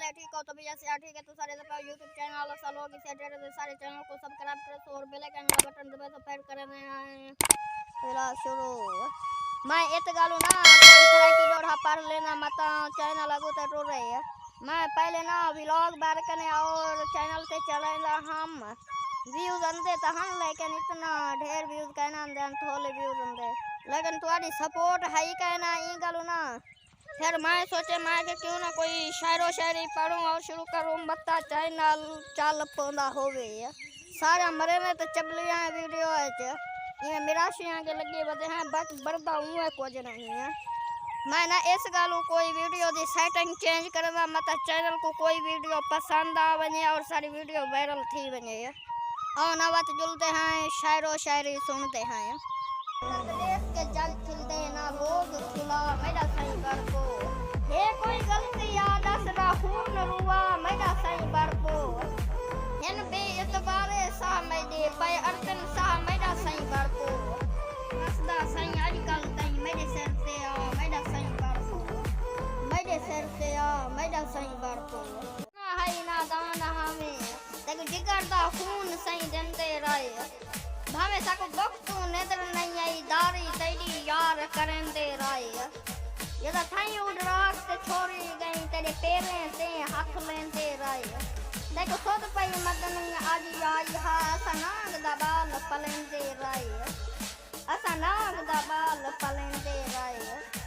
है? ठीक हो? तो भैया से ठीक है तो सारे यूट्यूब चैनल लोग इसे सारे चैनल को सब्सक्राइब करें और बेल आइकन वाला बटन दबा तो पैर करें फिर शुरू मैं इत गालू ना कोई की डोरा पार लेना मत चैनल लगो तो टूट रही है। मैं पहले ना व्लॉग बार करने और चैनल से चलेगा हम व्यूज अंदे तो हम लेकिन इतना ढेर व्यूज कहना अंदे थोड़े व्यूज अंदे लेकिन तुम्हारी सपोर्ट है कहना ई गालू ना फिर मैं सोचे मैं कि क्यों ना कोई शायरो शायरी पढ़ूं और शुरू करूं बत्ता चैनल चल पौधा हो गई सारे मरे में तो चबलियां वीडियो है ये मिराशियां के लगे बते हैं बस बरदा हूँ है कुछ नहीं है। मैं ना इस गालू कोई वीडियो की सेटिंग चेंज करवा मतलब चैनल को कोई वीडियो पसंद आ बने और सारी वीडियो वायरल थी बने और नवत जुलते हैं शायरो शायरी सुनते हैं देश के जल खिलते ना लोग खिला मेरा सही बर को हे कोई गलती याद असरा खून रुआ मेरा सही बर को इन बे इतबारे सा मैं दे पे अर्तन सा मेरा सही बर को असदा सही आजकल तई मेरे सिर से आ मेरा सही बर को मेरे सिर से आ मेरा सही बर को ना है ना दान हमें तक जिगर दा खून सही देंदे रहे भावे साको वक्त नजर नहीं आई दारी तेरी यार करें दे राय ये तो थाई उड़ रात से छोड़ी गई तेरे पैरे से हाथ लेंदे राय देखो सोच पई मदन आज आई हा सनाग दा बाल पलेंदे राय असा नाग दा बाल पलेंदे राय।